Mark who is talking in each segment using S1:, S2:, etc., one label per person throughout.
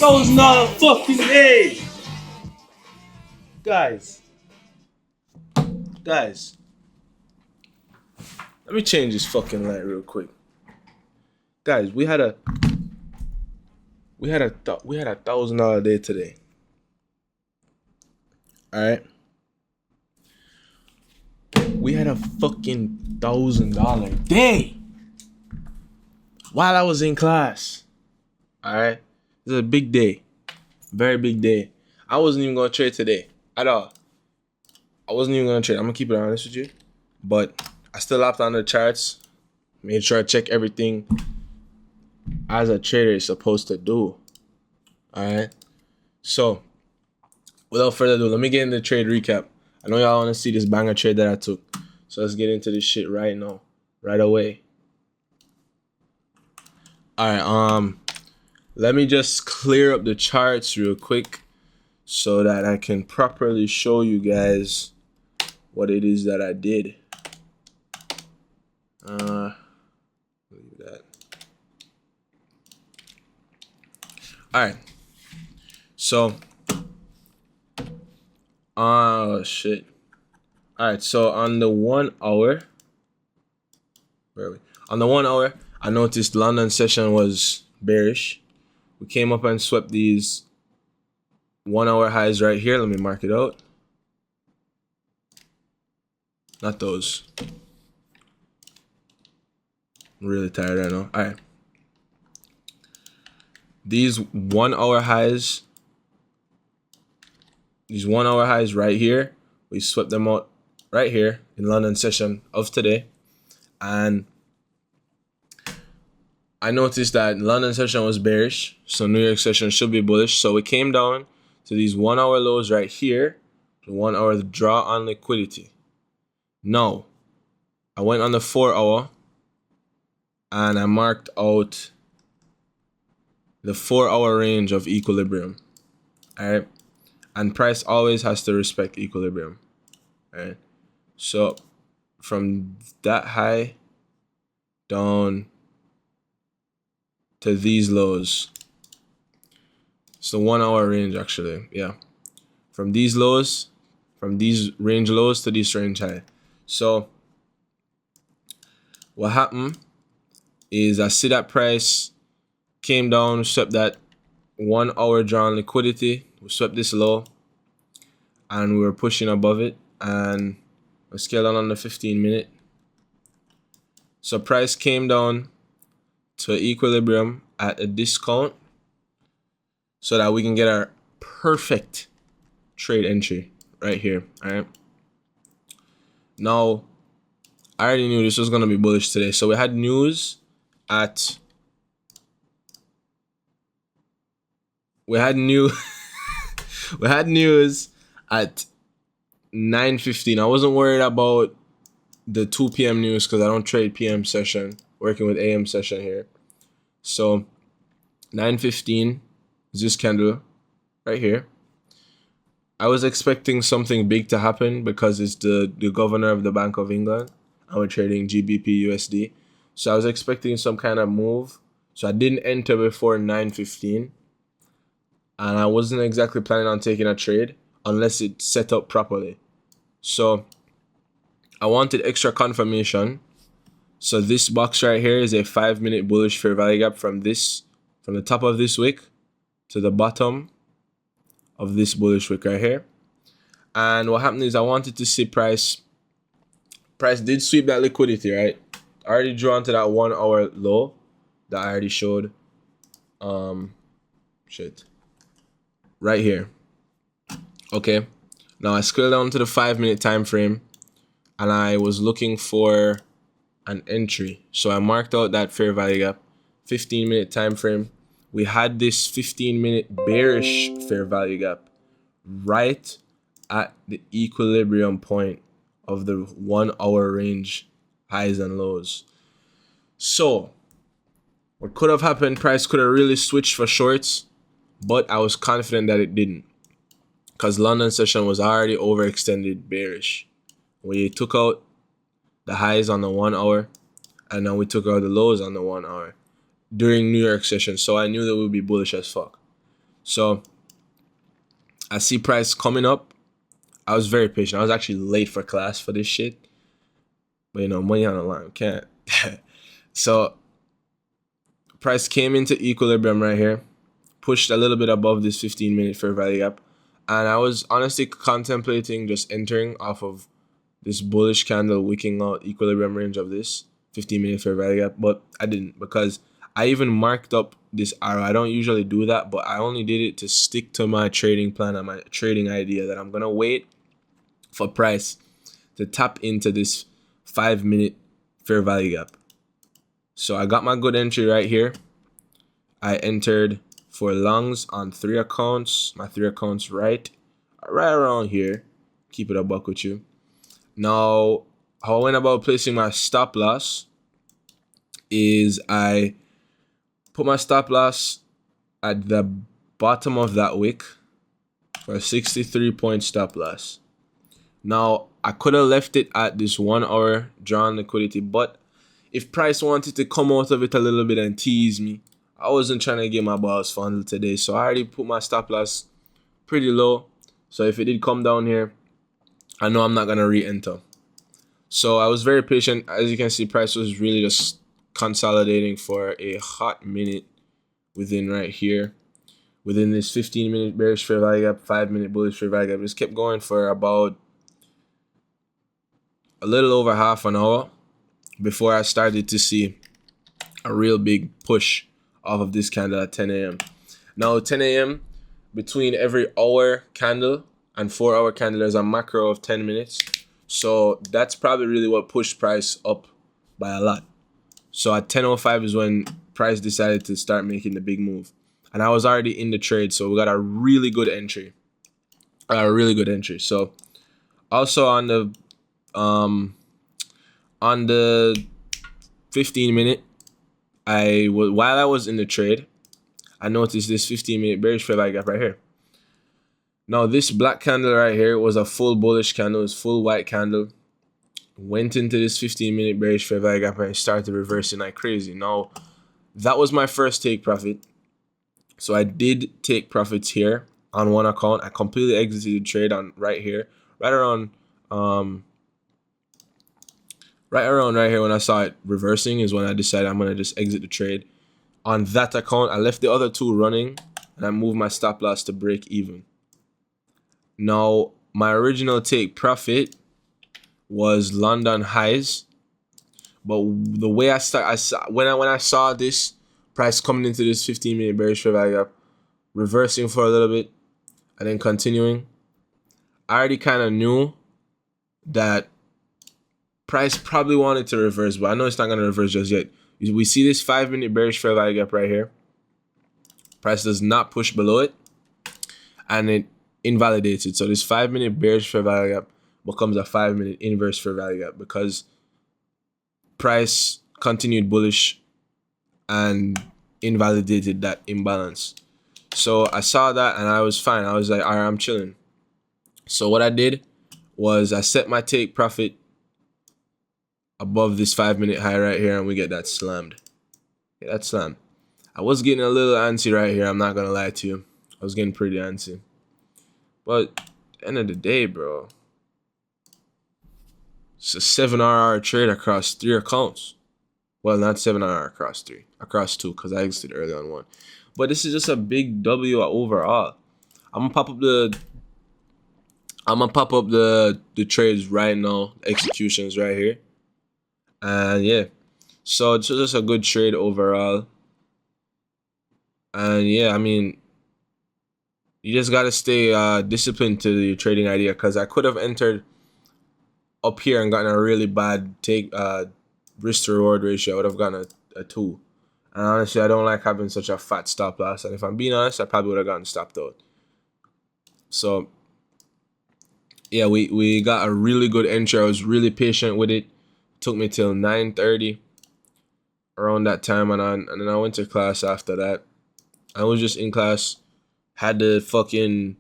S1: $1,000 fucking day. Guys, let me change this fucking light real quick. Guys, we had a $1,000 day today. All right, we had a fucking $1,000 day while I was in class. All right, this is a big day, very big day. I wasn't even gonna trade today at all. I wasn't even gonna trade. I'm gonna keep it honest with you, but I still hopped on the charts, made sure I check everything as a trader is supposed to do. All right. So, without further ado, let me get into the trade recap. I know y'all want to see this banger trade that I took, so let's get into this shit right now, right away. All right. Let me just clear up the charts real quick so that I can properly show you guys what it is that I did. Leave that. All right. So, shit. All right. So on the 1 hour, where are we? On the 1 hour, I noticed London session was bearish. We came up and swept these 1 hour highs right here. Let me mark it out. Not those. I'm really tired right now. All right. These 1 hour highs. These 1 hour highs right here. We swept them out right here in London session of today. And I noticed that London session was bearish. So New York session should be bullish. So we came down to these 1 hour lows right here. The 1 hour draw on liquidity. Now, I went on the 4 hour and I marked out the 4 hour range of equilibrium. All right. And price always has to respect equilibrium. All right. So from that high down to these lows. It's the 1 hour range actually. Yeah. From these lows, from these range lows to this range high. So what happened is I see that price came down, swept that 1 hour drawn liquidity. We swept this low and we were pushing above it, and we scaled on the 15-minute. So price came down to equilibrium at a discount so that we can get our perfect trade entry right here. All right. Now, I already knew this was going to be bullish today. So we had news at we had news at 9:15. I wasn't worried about the 2 p.m. news because I don't trade PM session, working with AM session here. So 9:15 is this candle right here. I was expecting something big to happen because it's the governor of the Bank of England and we're trading GBP USD. So I was expecting some kind of move. So I didn't enter before 9:15. And I wasn't exactly planning on taking a trade unless it's set up properly. So I wanted extra confirmation. So this box right here is a 5-minute bullish fair value gap from the top of this wick to the bottom of this bullish wick right here. And what happened is I wanted to see price did sweep that liquidity, right? I already drew onto that 1 hour low that I already showed. Right here. Okay. Now I scrolled down to the 5-minute time frame and I was looking for an entry. So I marked out that fair value gap. 15-minute time frame. We had this 15-minute bearish fair value gap right at the equilibrium point of the 1 hour range highs and lows. So what could have happened, price could have really switched for shorts, but I was confident that it didn't because London session was already overextended bearish. We took out the highs on the 1 hour and then we took out the lows on the 1 hour during New York session. So I knew that we would be bullish as fuck. So I see price coming up. I was very patient. I was actually late for class for this shit. But you know, money on the line, can't. So price came into equilibrium right here, pushed a little bit above this 15-minute fair value gap, and I was honestly contemplating just entering off of this bullish candle wicking out equilibrium range of this 15-minute fair value gap, but I didn't, because I even marked up this arrow. I don't usually do that, but I only did it to stick to my trading plan and my trading idea that I'm gonna wait for price to tap into this 5-minute fair value gap. So I got my good entry right here. I entered for longs on 3 accounts. My 3 accounts right around here. Keep it a buck with you. Now, how I went about placing my stop loss is I put my stop loss at the bottom of that wick for a 63-point stop loss. Now, I could have left it at this 1 hour drawn liquidity, but if price wanted to come out of it a little bit and tease me, I wasn't trying to get my balls fondled today. So I already put my stop loss pretty low. So if it did come down here, I know I'm not going to re-enter. So I was very patient. As you can see, price was really just consolidating for a hot minute within right here. Within this 15-minute bearish fair value gap, 5-minute bullish fair value gap. Just kept going for about a little over half an hour before I started to see a real big push off of this candle at 10 a.m. Now 10 a.m. between every hour candle and 4-hour candle, there's a macro of 10 minutes. So that's probably really what pushed price up by a lot. So at 10:05 is when price decided to start making the big move. And I was already in the trade, so we got a really good entry. So also on the 15-minute, while I was in the trade, I noticed this 15-minute bearish fair value gap right here. Now this black candle right here was a full bullish candle, it's full white candle. Went into this 15-minute bearish fair value gap and started reversing like crazy. Now that was my first take profit. So I did take profits here on one account. I completely exited the trade on right here, right around right here when I saw it reversing is when I decided I'm gonna just exit the trade. On that account, I left the other two running and I moved my stop loss to break even. Now my original take profit was London highs, but the way when I saw this price coming into this 15-minute bearish fair value gap, reversing for a little bit and then continuing, I already kind of knew that price probably wanted to reverse, but I know it's not going to reverse just yet. We see this 5-minute bearish fair value gap right here. Price does not push below it and it invalidates it. So this 5-minute bearish fair value gap becomes a 5-minute inverse fair value gap because price continued bullish and invalidated that imbalance. So I saw that and I was fine. I was like, all right, I'm chilling. So what I did was I set my take profit above this 5-minute high right here and we get that slammed. Yeah, that slammed. I was getting a little antsy right here. I'm not going to lie to you. I was getting pretty antsy. But at the end of the day, bro, it's a 7-hour trade across 3 accounts. Well, not 7-hour across 3. Across 2 because I exited early on 1. But this is just a big W overall. I'm gonna pop up the trades right now, executions right here. And yeah. So it's just a good trade overall. And yeah, I mean, you just gotta stay disciplined to your trading idea because I could have entered up here and gotten a really bad risk to reward ratio. I would have gotten a 2. And honestly, I don't like having such a fat stop loss. And if I'm being honest, I probably would have gotten stopped out. So yeah, we got a really good entry. I was really patient with it. It took me till 9:30 around that time, and then I went to class after that. I was just in class, had the fucking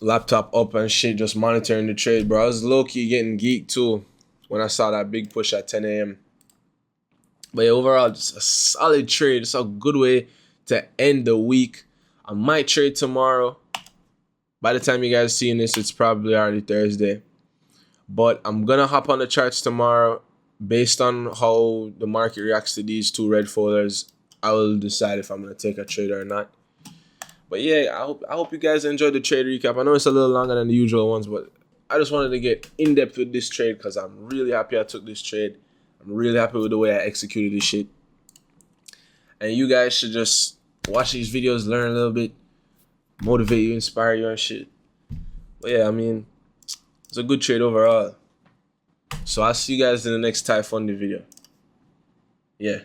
S1: laptop up and shit, just monitoring the trade, bro. I was low-key getting geeked too when I saw that big push at 10 a.m. But yeah, overall, just a solid trade. It's a good way to end the week. I might trade tomorrow. By the time you guys seeing this, it's probably already Thursday. But I'm gonna hop on the charts tomorrow. Based on how the market reacts to these two red folders, I will decide if I'm gonna take a trade or not. But yeah, I hope you guys enjoyed the trade recap. I know it's a little longer than the usual ones, but I just wanted to get in depth with this trade because I'm really happy I took this trade. I'm really happy with the way I executed this shit. And you guys should just watch these videos, learn a little bit, motivate you, inspire you and shit. But yeah, I mean, it's a good trade overall. So I'll see you guys in the next ty.funded video. Yeah.